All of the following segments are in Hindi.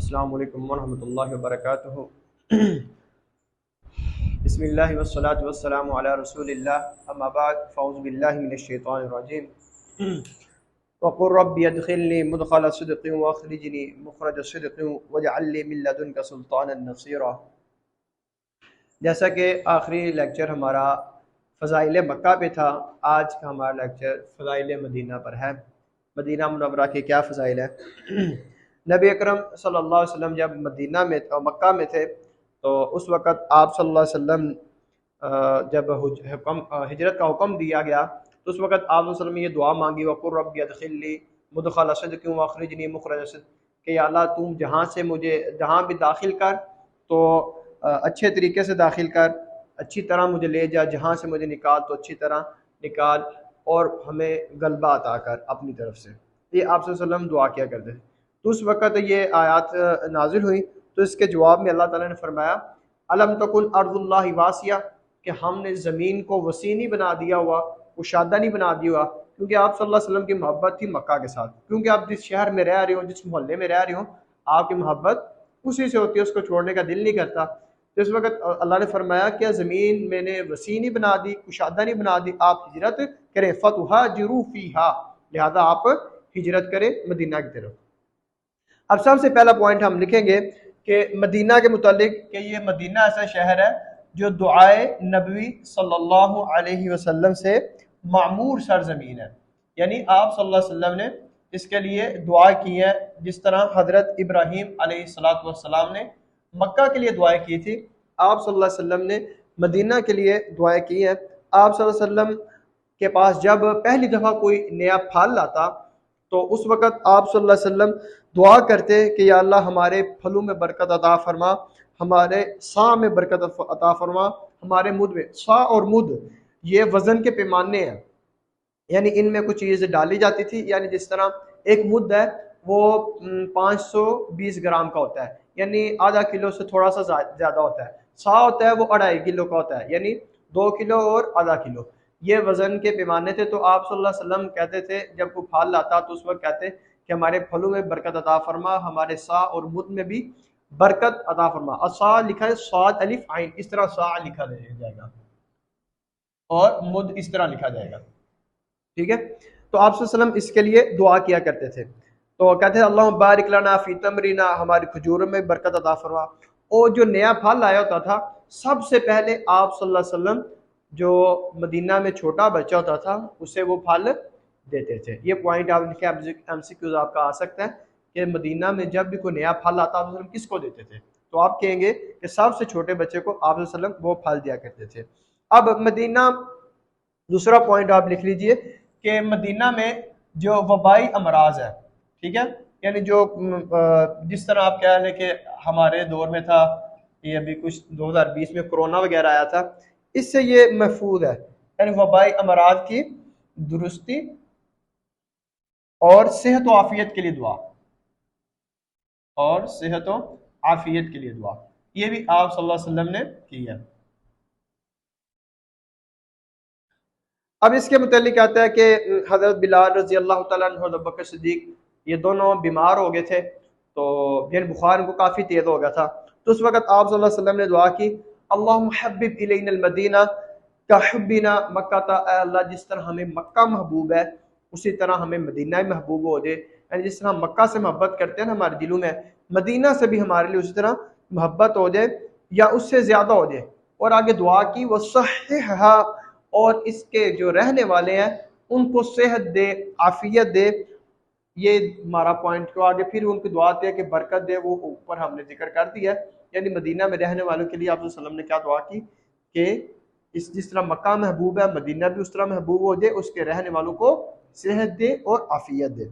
अस्सलामु अलैकुम वरहमतुल्लाहि वबरकातुहू। बिस्मिल्लाहि वस्सलातु वस्सलामु अला रसूलिल्लाह अम्मा बाद फ़अऊज़ु बिल्लाहि मिनश शैतानिर रजीम वक़ुर रब्बि अदखिलनी मुदखल सिद्क़िन वअखरिजनी मुखरज सिद्क़िन वजअल ली मिन लदुनका सुल्तानन नसीरा। जैसा कि आखिरी लेक्चर हमारा फ़ज़ाइल मक्का पे था, आज का हमारा लेक्चर फ़ज़ाइल मदीना पर है। मदीना मुनव्वरा के क्या फ़ज़ाइल है। नबी अकरम सल्लल्लाहु अलैहि वसल्लम जब मदीना में मक्का में थे तो उस वक़्त आप सल्लल्लाहु अलैहि वसल्लम जब हिजरत का हुक्म दिया गया तो उस वक़्त आप सल्लल्लाहु अलैहि वसल्लम ने ये दुआ मांगी, वक़ुर रब्बि अदखिलनी मुदखल सिद्क़िन वअखरिजनी मुखरज सिद्क़, कि या अल्लाह तुम जहाँ से मुझे जहाँ भी दाखिल कर तो अच्छे तरीके से दाखिल कर, अच्छी तरह मुझे ले जा, जहाँ से मुझे निकाल तो अच्छी तरह निकाल, और हमें गलबा अता कर अपनी तरफ से। ये आप सल्लल्लाहु अलैहि वसल्लम दुआ किया करते थे। तो उस वक़्त ये आयत नाजिल हुई तो इसके जवाब में अल्लाह ताला ने फरमाया अलम तकुन अर्दुल्लाहि वासिया, कि हमने ज़मीन को वसी नहीं बना दिया हुआ, कुशादा नहीं बना दिया हुआ, क्योंकि आप सल्लल्लाहु अलैहि वसल्लम की मोहब्बत थी मक्का के साथ। क्योंकि आप जिस शहर में रह रहे हो, जिस मोहल्ले में रह रहे हो, आपकी मोहब्बत उसी से होती है, उसको छोड़ने का दिल नहीं करता। तो इस वक्त अल्लाह ने फरमाया क्या ज़मीन मैंने वसी नहीं बना दी, कुशादा नहीं बना दी, आप हिजरत करें, फतुहाजिरू फीहा, लिहाजा आप हिजरत करें मदीना की तरफ। अब सबसे पहला पॉइंट हम लिखेंगे कि मदीना के मुतालिक कि ये मदीना ऐसा शहर है जो दुआए नबवी सल्लल्लाहु अलैहि वसल्लम से मामूर सरजमीन है। यानी आप सल्लल्लाहु अलैहि वसल्लम ने इसके लिए दुआ की है, जिस तरह हजरत इब्राहीम अलैहिस्सलातु वस्सलाम ने मक्का के लिए दुआएं की थी, आप सल्लल्लाहु अलैहि वसल्लम ने मदीना के लिए दुआएं की हैं। आप सल्लल्लाहु अलैहि वसल्लम के पास जब पहली दफ़ा कोई नया फल आता तो उस वक़्त आप सल्लल्लाहु अलैहि वसल्लम दुआ करते कि या अल्लाह हमारे फलों में बरकत अता फरमा, हमारे सा में बरकत अता फरमा, हमारे मुद में। सा और मुद ये वज़न के पैमाने हैं, यानी इनमें कुछ चीज़ डाली जाती थी। यानी जिस तरह एक मुद है वो 520 ग्राम का होता है, यानी आधा किलो से थोड़ा सा ज़्यादा होता है। सा होता है वो 2.5 किलो का होता है, यानी 2 किलो और आधा किलो, ये वज़न के पैमाने थे। तो आप सल्लल्लाहु अलैहि वसल्लम कहते थे जब कोई फल लाता तो उस वक्त कहते कि हमारे फलों में बरकत अता फरमा, हमारे सा और मुद में भी बरकत अता फरमा। असा लिखा है साद अलिफ आइन, इस तरह सा लिखा जाएगा और मुद इस तरह लिखा जाएगा, ठीक है। तो आप सल्लल्लाहु अलैहि वसल्लम इसके लिए दुआ किया करते थे। तो कहते हैं अल्लाह बारिक लना फी तमरीना, हमारी खजूरों में बरकत अता फरमा। और जो नया फल आया होता था सबसे पहले आप सल्लल्लाहु अलैहि वसल्लम जो मदीना में छोटा बच्चा होता था उसे वो फल देते थे। ये पॉइंट आप लिखे, एमसीक्यूज आपका आ सकता है कि मदीना में जब भी कोई नया फल आता आप वसल्लम किसको देते थे, तो आप कहेंगे कि सबसे छोटे बच्चे को आप वसल्लम वो फल दिया करते थे। अब मदीना, दूसरा पॉइंट आप लिख लीजिए कि मदीना में जो वबाई अमराज है, ठीक है, यानी जो जिस तरह आप कह लें कि हमारे दौर में था, ये अभी कुछ 2020 में कोरोना वगैरह आया था, इससे ये महफूज है। यानी वबाई अमराज की दुरुस्ती और सेहत व आफियत के लिए दुआ, और सेहत व आफियत के लिए दुआ, ये भी आप सल्लल्लाहु अलैहि वसल्लम ने की है। अब इसके मुतालिक आता है कि हज़रत बिलाल रज़ी अल्लाह तआला अन्हु और अबू बकर सिद्दीक ये दोनों बीमार हो गए थे, तो यानी बुखार उनको काफ़ी तेज़ हो गया था। तो उस वक़्त आप सल्लल्लाहु अलैहि वसल्लम ने दुआ की अल्लाहुम्मा हब्बिब इलैनल मदीना का हुब्बिना मक्का, अल्लाह जिस तरह हमें मक्का महबूब है उसी तरह हमें मदीना भी महबूब हो जाए। यानी जिस तरह मक्का से मोहब्बत करते हैं ना हमारे दिलों में, मदीना से भी हमारे लिए उसी तरह मोहब्बत हो जाए या उससे ज़्यादा हो जाए। और आगे दुआ की वसह्हिहा, और इसके जो रहने वाले हैं उनको सेहत दे, आफियत दे। ये हमारा पॉइंट को आगे फिर उनकी दुआ आती है कि बरकत दे, वो ऊपर हमने जिक्र कर दिया। यानी मदीना में रहने वालों के लिए आप वसल्लम ने क्या दुआ की कि इस जिस तरह मक्का महबूब है मदीना भी उस तरह महबूब हो जाए, उसके रहने वालों को सेहत दे और आफियत दे।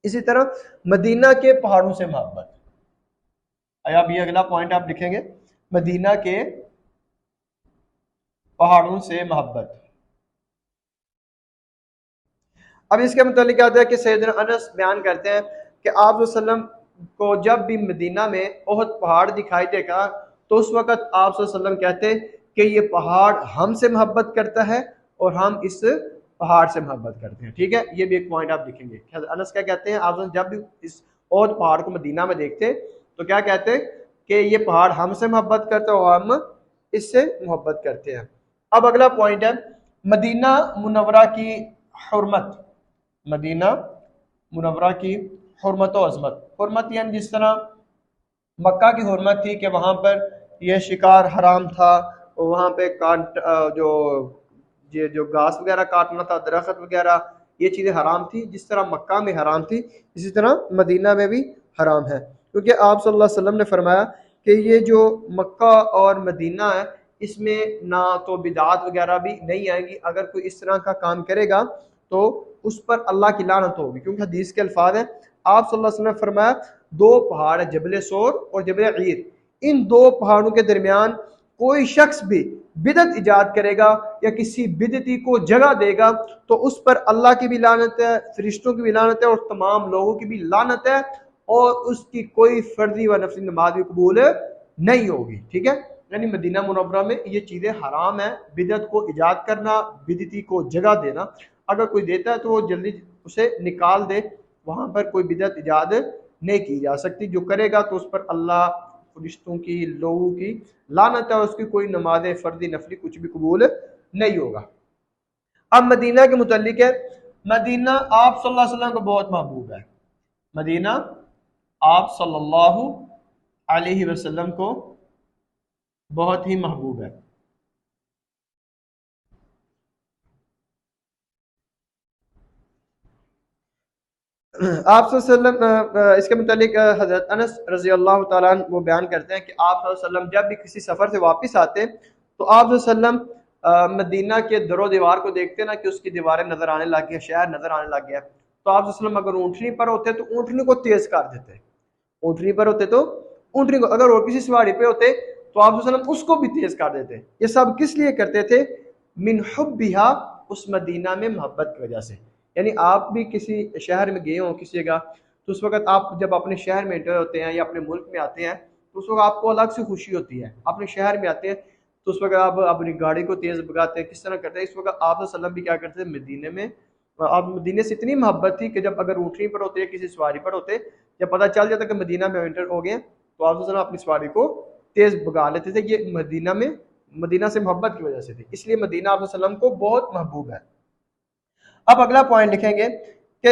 इसी तरह मदीना के पहाड़ों से मोहब्बत। अब ये अगला पॉइंट आप लिखेंगे, मदीना के पहाड़ों से मोहब्बत। अब इसके मुतालिक क्या होता है कि सैयदना अनस बयान करते हैं कि आप वसल्लम को जब भी मदीना में ओहद पहाड़ दिखाई देगा तो उस वक़्त आप वसल्लम कहते कि ये पहाड़ हमसे मोहब्बत करता है और हम इस पहाड़ से मोहब्बत करते हैं, ठीक है। ये भी एक पॉइंट आप लिखेंगे। अनस क्या कहते हैं, आप जब भी इस ओहद पहाड़ को मदीना में देखते तो क्या कहते हैं कि ये पहाड़ हमसे मोहब्बत करते हैं और हम इससे मोहब्बत करते हैं। अब अगला पॉइंट है मदीना मुनव्वरा की हुर्मत। मदीना मुनव्वरा की हुर्मत और अजमत। हुर्मत यानी जिस तरह मक्का की हुर्मत थी कि वहां पर यह शिकार हराम था, वहां पे जो ये जो घास वगैरह काटना था, दरख्त वगैरह, ये चीज़ें हराम थी। जिस तरह मक्का में हराम थी इसी तरह मदीना में भी हराम है, क्योंकि आप सल्लल्लाहु अलैहि वसल्लम ने फरमाया कि ये जो मक्का और मदीना है इसमें ना तो बिदात वगैरह भी नहीं आएंगी। अगर कोई इस तरह का काम करेगा तो उस पर अल्लाह की लानत होगी, क्योंकि हदीस के अल्फाज हैं, आप सल्लल्लाहु अलैहि वसल्लम ने फरमाया दो पहाड़ है, जबल सोर और जबल ईर, इन दो पहाड़ों के दरमियान कोई शख्स भी बिदत इजाद करेगा या किसी बिदती को जगह देगा तो उस पर अल्लाह की भी लानत है, फरिश्तों की भी लानत है और तमाम लोगों की भी लानत है, और उसकी कोई फर्जी व नफली नमाज भी कबूल नहीं होगी। ठीक है, यानी मदीना मुनव्वरा में ये चीज़ें हराम है, बिदत को इजाद करना, बिदती को जगह देना। अगर कोई देता है तो वो जल्दी उसे निकाल दे, वहां पर कोई बिदत इजाद नहीं की जा सकती। जो करेगा तो उस पर अल्लाह, फरिश्तों की, लोगों की लानत है, उसकी कोई नमाज फर्दी नफली कुछ भी कबूल नहीं होगा। अब मदीना के मुतल्लिक है, मदीना आप सल्लल्लाहु अलैहि वसल्लम को बहुत महबूब है। मदीना आप सल्लल्लाहु अलैहि वसल्लम को बहुत ही महबूब है। आप सल्लल्लाहु अलैहि वसल्लम इसके मुतालिक हज़रत अनस रज़ी अल्लाह तआला अन्हु वो बयान करते हैं कि आप सल्लल्लाहु अलैहि वसल्लम जब भी किसी सफ़र से वापस आते तो आप सल्लल्लाहु अलैहि वसल्लम मदीना के दरो दीवार को देखते ना कि उसकी दीवारें नज़र आने लग गई, शहर नज़र आने लग गया, तो आप सल्लल्लाहु अलैहि वसल्लम अगर ऊँटनी पर होते तो ऊँटनी को तेज़ कर देते। ऊँटनी पर होते तो ऊँटनी को, अगर और किसी सवारी पे होते तो आप सल्लल्लाहु अलैहि वसल्लम उसको भी तेज़ कर देते। ये सब किस लिए करते थे? मिन हुब्बिहा, उस मदीना में मोहब्बत की वजह से। यानी आप भी किसी शहर में गए हो किसी जगह, तो उस वक्त आप जब अपने शहर में एंटर होते हैं या अपने मुल्क में आते हैं तो उस वक्त आपको अलग से खुशी होती है। अपने शहर में आते हैं तो उस वक्त आप अपनी गाड़ी को तेज़ भगाते हैं, किस तरह करते हैं। इस वक्त आप वसल्लम भी क्या करते थे, मदीने में, आप मदीने से इतनी मोहब्बत थी कि जब अगर ऊँटनी पर होते किसी सवारी पर होते, जब पता चल जाता कि मदीना में एंटर हो गए तो आप वसल्लम अपनी सवारी को तेज़ भगा लेते थे। ये मदीना से मोहब्बत की वजह से थी, इसलिए मदीना आप वसल्लम को बहुत महबूब है। अब अगला पॉइंट लिखेंगे कि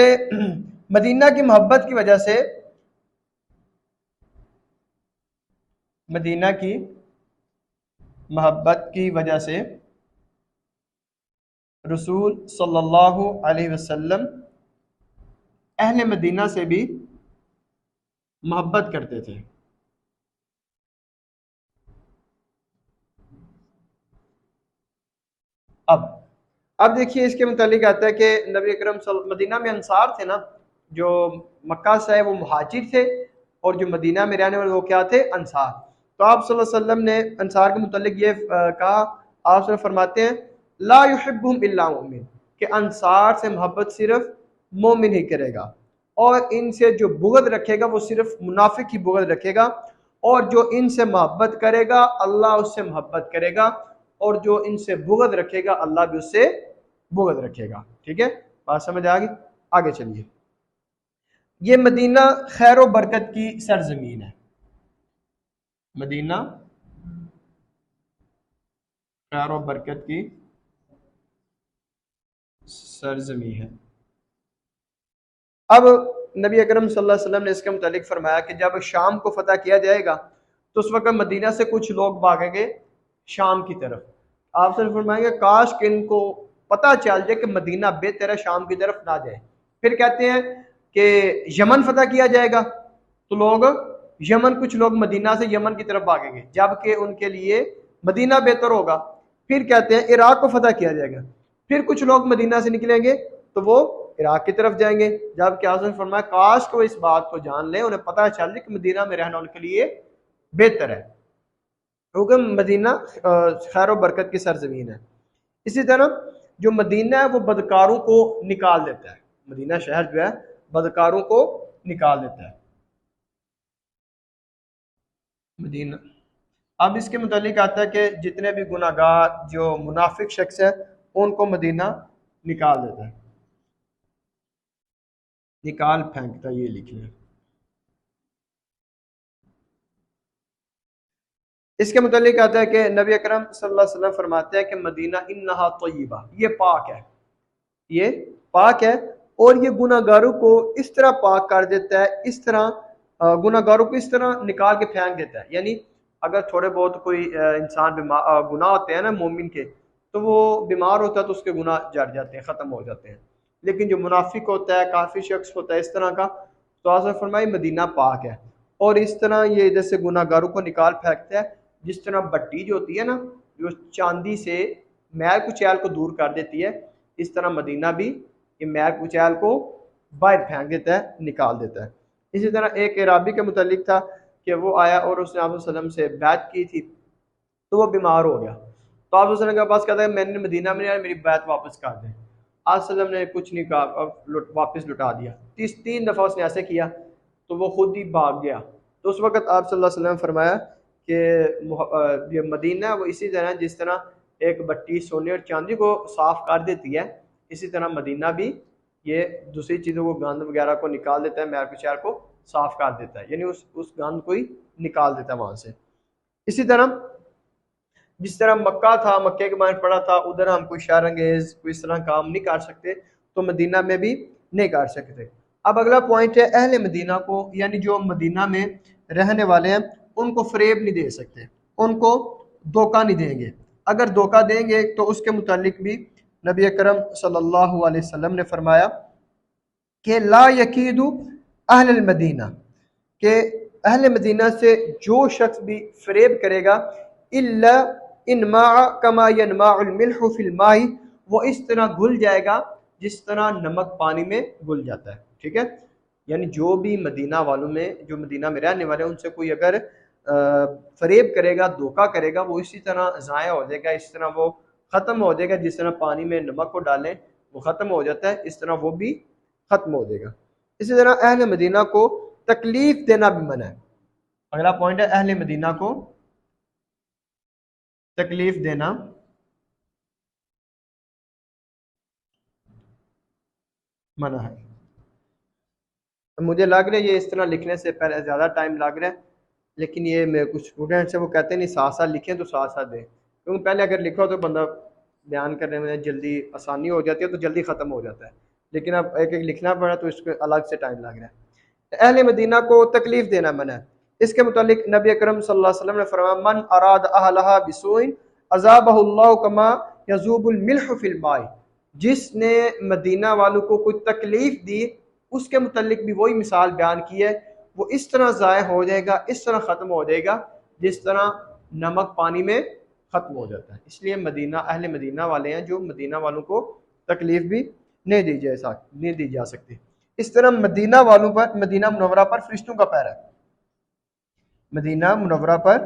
मदीना की मोहब्बत की वजह से, मदीना की मोहब्बत की वजह से रसूल सल्लल्लाहु अलैहि वसल्लम अहले मदीना से भी मोहब्बत करते थे। अब देखिए इसके मुतालिक आता है कि नबी अकरम मदीना में अंसार थे ना, जो मक्का से है वो मुहाजिर थे, और जो मदीना में रहने वाले वो क्या थे, अंसार। तो आप सल्लल्लाहु अलैहि वसल्लम ने अंसार के मुतालिक ये कहा, आप फरमाते हैं ला युहिब्बुहुम इल्ला मुमिन, कि अंसार से मोहब्बत सिर्फ मोमिन ही करेगा, और इनसे जो बुग़्ज़ रखेगा वो सिर्फ मुनाफिक ही बुग़्ज़ रखेगा, और जो इनसे मोहब्बत करेगा अल्लाह उससे मोहब्बत करेगा, और जो इनसे बुग़्ज़ रखेगा अल्लाह भी उससे बुग़्ज़ रखेगा। ठीक है, बात समझ आ गई? आगे चलिए। ये मदीना खैर और बरकत की सरजमीन है। मदीना खैर और बरकत की सरजमी है। अब नबी अकरम सल्लल्लाहु अलैहि वसल्लम ने इसके मुतालिक फरमाया कि जब शाम को फतह किया जाएगा तो उस वक्त मदीना से कुछ लोग भागेंगे शाम की तरफ। आप सब फरमाएंगे काश कि इनको पता चल जाए कि मदीना बेहतर है, शाम की तरफ ना जाए। फिर कहते हैं कि यमन फतह किया जाएगा तो लोग यमन, कुछ लोग मदीना से यमन की तरफ भागेंगे जबकि उनके लिए मदीना बेहतर होगा। फिर कहते हैं इराक को फतह किया जाएगा, फिर कुछ लोग मदीना से निकलेंगे तो वो इराक की तरफ जाएंगे, जबकि आपने फरमाया काश को इस बात को जान ले, उन्हें पता चल जाए कि मदीना में रहना उनके लिए बेहतर है, क्योंकि मदीना खैर और बरकत की सरजमीन है। इसी तरह जो मदीना है वो बदकारों को निकाल देता है। मदीना शहर जो है बदकारों को निकाल देता है मदीना। अब इसके मुतालिक आता है कि जितने भी गुनाहगार जो मुनाफिक शख्स है उनको मदीना निकाल देता है, निकाल फेंकता, ये लिख लें। इसके मुतालिक आता है कि नबी अकरम सल्लल्लाहु अलैहि वसल्लम फरमाते हैं कि मदीना इन्नहा तय्यबा, ये पाक है, ये पाक है, और ये गुनाहगारों को इस तरह पाक कर देता है, इस तरह गुनाहगारों को इस तरह निकाल के फेंक देता है। यानी अगर थोड़े बहुत कोई इंसान गुनाह होते हैं ना मोमिन के, तो वो बीमार होता है तो उसके गुनाह जड़ जाते हैं, ख़त्म हो जाते हैं। लेकिन जो मुनाफिक होता है, काफी शख्स होता है इस तरह का, तो आसर फरमाई मदीना पाक है, और इस तरह ये जैसे गुनाहगारों को निकाल फेंकता है, जिस तरह भट्टी जो होती है ना, जो चांदी से मैल कुचैल को दूर कर देती है, इस तरह मदीना भी ये मैल कुचैल को बाहर फेंक देता है, निकाल देता है। इसी तरह एक अराबी के मुतालिक था कि वो आया और उसने आप वसल्लम से बैत की थी, तो वो बीमार हो गया। तो आप वसल्लम के पास कहता है मैंने मदीना में नहीं आया, मेरी बैत वापस कर दें। आप वसल्लम ने कुछ नहीं कहा, अब वापस लुटा दिया। तीन दफ़ा उसने ऐसे किया तो वो खुद ही भाग गया। तो उस वक़्त आप सल्लल्लाहु अलैहि वसल्लम फरमाया कि ये मदीना वो इसी तरह जिस तरह एक भट्टी सोने और चांदी को साफ़ कर देती है, इसी तरह मदीना भी ये दूसरी चीज़ों को, गंद वगैरह को निकाल देता है, मैल कुचैल को साफ़ कर देता है, यानी उस गंद को ही निकाल देता है वहाँ से। इसी तरह जिस तरह मक्का था, मक्के के बारे में पढ़ा था, उधर हम कोई शर अंगेज कोई इस तरह काम नहीं कर सकते, तो मदीना में भी नहीं कर सकते। अब अगला पॉइंट है अहले मदीना को, यानी जो मदीना में रहने वाले हैं उनको फरेब नहीं दे सकते, उनको धोखा नहीं देंगे। अगर धोखा देंगे तो उसके मुतालिक भी नबी अकरम सल्लल्लाहु अलैहि वसल्लम ने फरमाया कि ला यकीदु अहल मदीना, के अहले मदीना से जो शख्स भी फरेब करेगा, इल्ला इनमा कमा यनमाउल मिल्हु फिल माई, वो इस तरह घुल जाएगा जिस तरह नमक पानी में घुल जाता है। ठीक है, यानी जो भी मदीना वालों में, जो मदीना में रहने वाले हैं, उनसे कोई अगर फरेब करेगा, धोखा करेगा, वो इसी तरह ज़ाया हो जाएगा, इस तरह वो ख़त्म हो जाएगा। जिस तरह पानी में नमक को डालें वो ख़त्म हो जाता है, इस तरह वो भी ख़त्म हो जाएगा। इसी तरह अहले मदीना को तकलीफ देना भी मना है। अगला पॉइंट है अहले मदीना को तकलीफ देना मना है। मुझे लग रहा है ये इस तरह लिखने से पहले ज़्यादा टाइम लग रहा है, लेकिन ये मेरे कुछ स्टूडेंट्स हैं वो कहते नहीं साथ साथ लिखें तो साथ साथ दें, क्योंकि पहले अगर लिखो तो बंदा बयान करने में जल्दी आसानी हो जाती है, तो जल्दी ख़त्म हो जाता है। लेकिन अब एक एक लिखना पड़ा तो इसको अलग से टाइम लग रहा है। अहले मदीना को तकलीफ देना मना है। इसके मुतालिक नबी अकरम सल्लल्लाहु अलैहि वसल्लम ने फरमाया मन अराद अहलहा बिसूइन अज़ाबहुल्लाहु कमा यज़ूबुल मिल्हु फिल माई, जिसने मदीना वालों को कोई तकलीफ दी, उसके मुतालिक भी वही मिसाल बयान की है, वो इस तरह ज़ाय हो जाएगा, इस तरह ख़त्म हो जाएगा जिस तरह नमक पानी में ख़त्म हो जाता है। इसलिए मदीना अहले मदीना वाले हैं जो मदीना वालों को तकलीफ भी नहीं दी जा सकती। इस तरह मदीना वालों पर, मदीना मुनव्वरा पर फरिश्तों का पहरा है। मदीना मुनव्वरा पर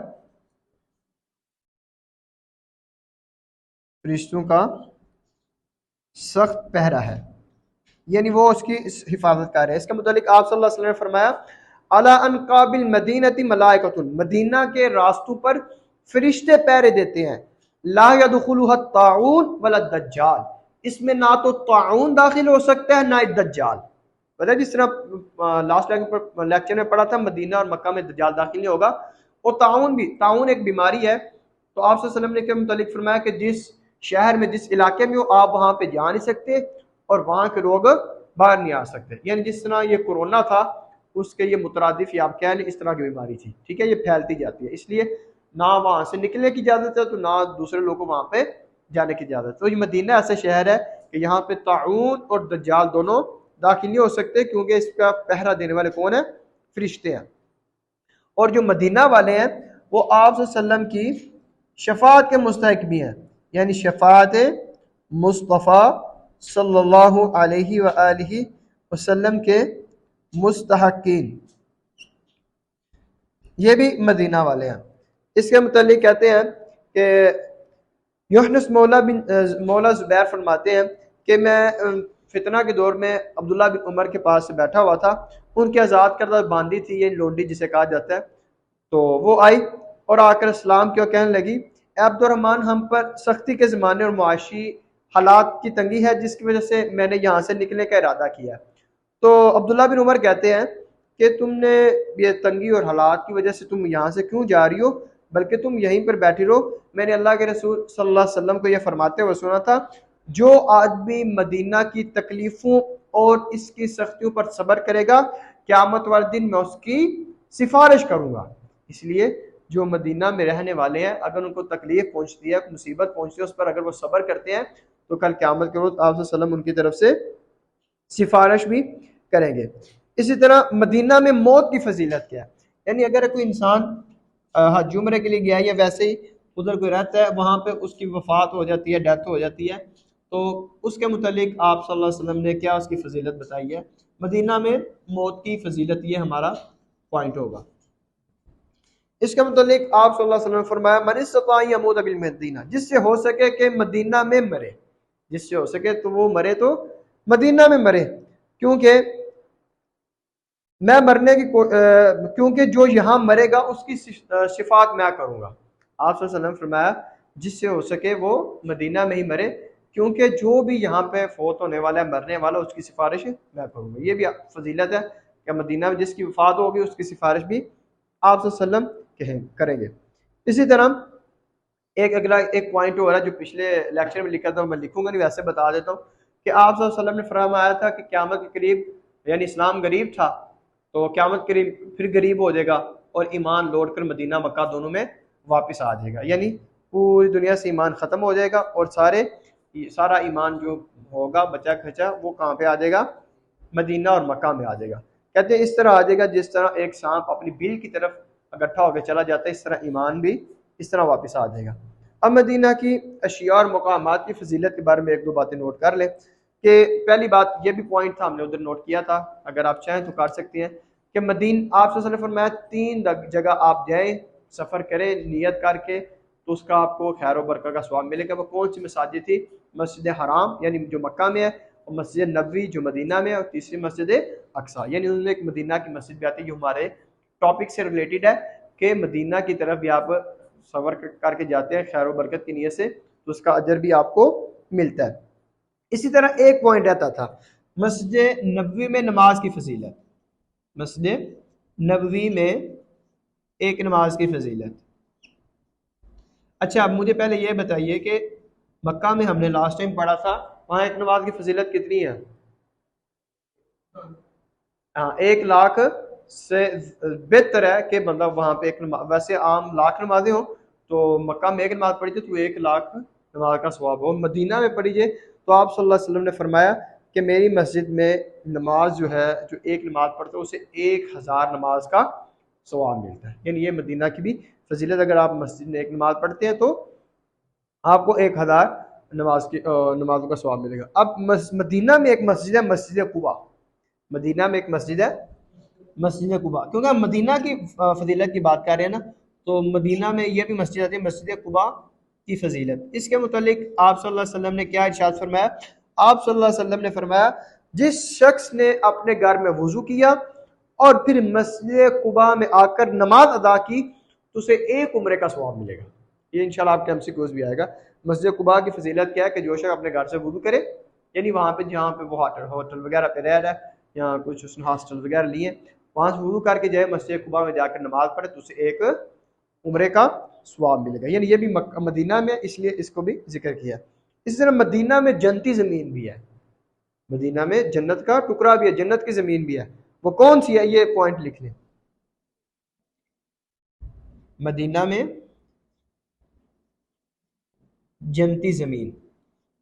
फरिश्तों का सख्त पहरा है, यानी वो उसकी हिफाजत कर रहे हैं। इसके मुतालिक आप सल्लल्लाहु अलैहि वसल्लम ने फरमाया अला अन काबिल मदीनती मलाइकतुन, मदीना के रास्तों पर फरिश्ते पहरे देते हैं, ला यदखुलुहा ताऊन वला दज्जाल, इसमें ना तो ताऊन दाखिल हो सकता है ना ही दज्जाल। पता है जिस तरह लास्ट लेक्चर में पढ़ा था मदीना और मक्का में दज्जाल दाखिल नहीं होगा, और ताऊन भी, ताऊन एक बीमारी है। तो आप सल्लल्लाहु अलैहि वसल्लम ने के मुतालिक फरमाया कि जिस शहर में, जिस इलाके में हो आप वहाँ पे जा नहीं सकते और वहाँ के लोग बाहर नहीं आ सकते। यानी जिस तरह ये कोरोना था उसके ये मुतरादिफ या आप कह लें इस तरह की बीमारी थी। ठीक है, ये फैलती जाती है, इसलिए ना वहाँ से निकलने की इजाज़त है तो ना दूसरे लोगों को वहाँ पे जाने की इजाज़त। तो ये मदीना ऐसा शहर है कि यहाँ पे ताऊन और दज्जाल दोनों दाखिल नहीं हो सकते, क्योंकि इसका पहरा देने वाले कौन है? फरिश्ते हैं। और जो मदीना वाले हैं वो आप सल्लम की शफात के मुस्तहिक भी हैं, यानी शफात मुस्तफ़ा सल्लल्लाहु अलैहि व आलिहि वसल्लम के मुस्तहकीन, ये भी मदीना वाले हैं। इसके मुतालिक कहते हैं कि यूहनस मौला ज़ुबैर फरमाते हैं कि मैं फितना के दौर में अब्दुल्ला बिन उमर के पास से बैठा हुआ था, उनकी आज़ाद करदा बांदी थी, ये लोंडी जिसे कहा जाता है। तो वो आई और आकर इस्लाम क्यों कहने लगी, अब्दुर्रहमान हम पर सख्ती के ज़माने और मुआशी हालात की तंगी है, जिसकी वजह से मैंने यहाँ से निकलने का इरादा किया। तो अब्दुल्ला बिन उमर कहते हैं कि तुमने ये तंगी और हालात की वजह से तुम यहाँ से क्यों जा रही हो? बल्कि तुम यहीं पर बैठी रहो। मैंने अल्लाह के रसूल सल्लल्लाहु अलैहि वसल्लम को यह फरमाते हुए सुना था, जो आदमी मदीना की तकलीफ़ों और इसकी सख्तियों पर सब्र करेगा, क़यामत वाले दिन मैं उसकी सिफारिश करूँगा। इसलिए जो मदीना में रहने वाले हैं, अगर उनको तकलीफ़ पहुँचती है, मुसीबत पहुँचती है, उस पर अगर वो सब्र करते हैं तो कल क़यामत के रोज़ आप सल्लम उनकी तरफ से सिफारिश भी करेंगे। इसी तरह मदीना में मौत की फजीलत क्या है, यानी अगर कोई इंसान हज उम्रे के लिए गया या वैसे ही उधर कोई रहता है, वहाँ पे उसकी वफ़ात हो जाती है, डेथ हो जाती है, तो उसके मुतालिक आप सल्लल्लाहु अलैहि वसल्लम ने क्या उसकी फजीलत बताई है। मदीना में मौत की फजीलत, ये हमारा पॉइंट होगा। इसके मुतालिक आप सल्लल्लाहु अलैहि वसल्लम ने फरमाया, मन इस्तताअ यमूत बिल मदीना, जिससे हो सके कि मदीना में मरे, जिससे हो सके तो वो मरे तो मदीना में मरे, क्योंकि मैं मरने की क्योंकि जो यहाँ मरेगा उसकी शिफात मैं करूँगा। आप सल्लल्लाहु अलैहि वसल्लम फरमाया जिससे हो सके वो मदीना में ही मरे, क्योंकि जो भी यहाँ पे फौत होने वाला है, मरने वाला, उसकी सिफारिश मैं करूँगा। ये भी फजीलत है कि मदीना में जिसकी वफात होगी उसकी सिफारिश भी आप सल्लल्लाहु अलैहि वसल्लम करेंगे। इसी तरह एक अगला एक पॉइंट हो रहा है जो पिछले लेक्चर में लिखा था, मैं लिखूंगा नहीं, वैसे बता देता हूँ कि आप सल्लल्लाहु अलैहि वसल्लम ने फरमाया था कि क़यामत के करीब, यानी इस्लाम गरीब था तो क़यामत करीब फिर गरीब हो जाएगा और ईमान लौट कर मदीना मक्का दोनों में वापस आ जाएगा, यानी पूरी दुनिया से ईमान ख़त्म हो जाएगा और सारा ईमान जो होगा बचा खचा वो कहाँ पे आ जाएगा, मदीना और मक्का में आ जाएगा। कहते हैं इस तरह आ जाएगा जिस तरह एक सांप अपनी बिल की तरफ इकट्ठा होकर चला जाता है, इस तरह ईमान भी इस तरह वापस आ जाएगा। अब मदीना की अशिया और मकामात की फजीलत के बारे में एक दो बातें नोट कर लें कि पहली बात, ये भी पॉइंट था, हमने उधर नोट किया था, अगर आप चाहें तो कर सकते हैं कि आप फरमाया 3 जगह आप जाएं, सफ़र करें नियत करके, तो उसका आपको खैर व बरकत का स्वाब मिलेगा। वो कौन सी मसाजिद थी? मस्जिद हराम यानी जो मक्का में है, और मस्जिद नबवी जो मदीना में है, और तीसरी मस्जिद अक्सा, यानी उन्होंने एक मदीना की मस्जिद भी आती है जो हमारे टॉपिक से रिलेटेड है कि मदीना की तरफ भी आप सफ़र करके जाते हैं खैर व बरकत की नीयत से, तो उसका अजर भी आपको मिलता है। इसी तरह एक पॉइंट रहता था मस्जिद नबवी में नमाज की फजीलत, मस्जिद नबवी में एक नमाज की फजीलत। अच्छा, अब मुझे पहले ये बताइए कि मक्का में हमने लास्ट टाइम पढ़ा था, वहाँ एक नमाज की फजीलत कितनी है? हाँ, 1 लाख से बेहतर है कि मतलब वहाँ पे एक वैसे आम लाख नमाजें हो तो मक्का में एक नमाज पढ़ी थी तो 1 लाख नमाज का सवाब हो। मदीना में पढ़ीजिए तो आप सल्लल्लाहु अलैहि वसल्लम ने फरमाया कि मेरी मस्जिद में नमाज जो है, जो एक नमाज पढ़ते है उसे 1000 नमाज का सवाब मिलता है। यानी ये मदीना की भी फजीलत, अगर आप मस्जिद में एक नमाज पढ़ते हैं तो आपको 1000 नमाजों का सवाब मिलेगा। अब मदीना में एक मस्जिद है, मस्जिद कुबा। मदीना में एक मस्जिद है, मस्जिद कुबा, क्योंकि हम मदीना की फजीलत की बात कर रहे हैं ना, तो मदीना में ये भी मस्जिद आती है, मस्जिद कुबा की फजीलत। इसके मुतालिक आप सल्लल्लाहु अलैहि वसल्लम ने क्या इरशाद फरमाया? आप सल्लल्लाहु अलैहि वसल्लम ने फरमाया जिस शख्स ने अपने घर में वुजू किया और फिर मस्जिद कुबा में आकर नमाज अदा की तो उसे 1 उम्रे का सवाब मिलेगा। ये इंशाल्लाह आपके एमसीक्यूज़ भी आएगा। मस्जिद कुबा की फजीलत क्या है कि जो शख्स अपने घर से वुजू करे, यानी वहाँ पे जहाँ पे वो होटल वगैरह पे रह रहा है या कुछ उसने हॉस्टल वगैरह लिए, वहाँ से वुजू करके जाए मस्जिद कुबा में जाकर नमाज पढ़े तो उसे 1 उम्रे का स्वाब मिलेगा। यानी ये भी मदीना में, इसलिए इसको भी जिक्र किया। इसी तरह मदीना में जन्नती ज़मीन भी है, मदीना में जन्नत का टुकड़ा भी है, जन्नत की ज़मीन भी है। वो कौन सी है? ये पॉइंट लिख लें। मदीना में जन्नती ज़मीन,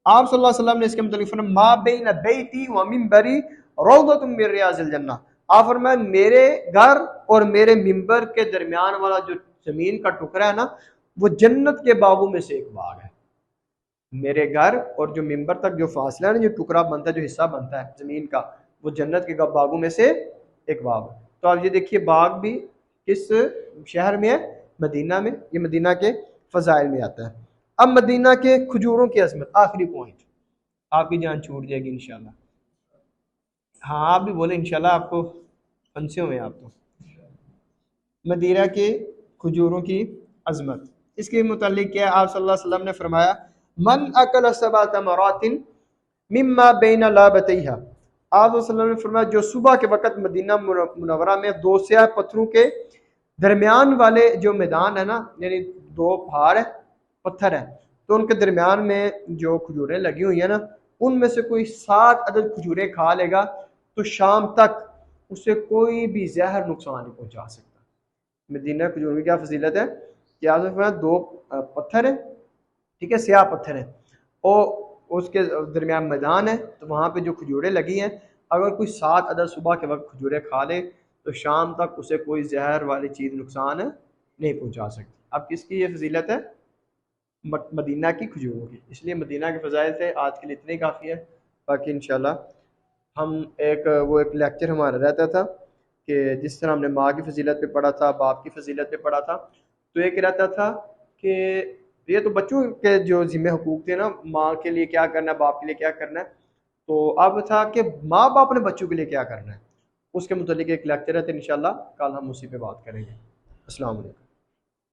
आप सल्लल्लाहु अलैहि वसल्लम ने इसके मतलब फरमाया मा बैन बैती व मिंबरी रौदतुम मिन रियाजिल जन्नह। आप फरमाया मेरे घर और मेरे मिंबर के दरमियान वाला जो जमीन का टुकड़ा है ना, वो जन्नत के बागों में से एक बाग है। मेरे घर और जो मिंबर तक जो फासला है ना, जो टुकड़ा बनता है, जो हिस्सा बनता है जमीन का, वो जन्नत के बागों में से एक बाग। तो आप ये देखिए बाग भी किस शहर में है? मदीना में। ये मदीना के फजाइल में आता है। अब मदीना के खजूरों की अजमत, आखिरी पॉइंट, आपकी जान छूट जाएगी इंशाल्लाह। हाँ, आप भी बोले इंशाल्लाह, आपको फंसे हुए हैं आप तो। मदीना के खजूरों की अजमत, इसके मुतालिक क्या आप सल्लल्लाहु अलैहि वसल्लम ने फरमाया मन अकल सबा तमरातिन मिम्मा बैन लाबतैहा। आप सल्लल्लाहु अलैहि वसल्लम ने फरमाया जो सुबह के वक़्त मदीना मुनव्वरा में 2 स्याह पत्थरों के दरमियान वाले जो मैदान है ना, यानी दो पहाड़ है, पत्थर है, तो उनके दरमियान में जो खजूरें लगी हुई है ना, उनमें से कोई 7 अदद खजूरें खा लेगा तो शाम तक उसे कोई भी जहर नुकसान नहीं पहुंचा सकता। मदीना खजूर की क्या फजीलत है कि आप दो पत्थर है, ठीक है, स्याह पत्थर है, और उसके दरमियान मैदान है, तो वहाँ पे जो खजूरें लगी हैं, अगर कोई 7 अदद सुबह के वक्त खजूरें खा ले तो शाम तक उसे कोई जहर वाली चीज़ नुकसान नहीं पहुँचा सकती। अब किसकी ये फजीलत है? मदीना की खजूरों की। इसलिए मदीना के फ़ज़ाइल से आज के लिए इतने काफ़ी है। बाकी इंशाल्लाह हम एक लेक्चर हमारा रहता था कि जिस तरह हमने माँ की फजीलत पे पढ़ा था, बाप की फजीलत पे पढ़ा था, तो एक रहता था कि ये तो बच्चों के जो ज़िम्मे हुकूक थे ना, माँ के लिए क्या करना है, बाप के लिए क्या करना है, तो अब था कि माँ बाप ने बच्चों के लिए क्या करना है, उसके मुतालिक एक लेक्चर है, तो इंशाल्लाह कल हम उसी पे बात करेंगे। अस्सलाम वालेकुम।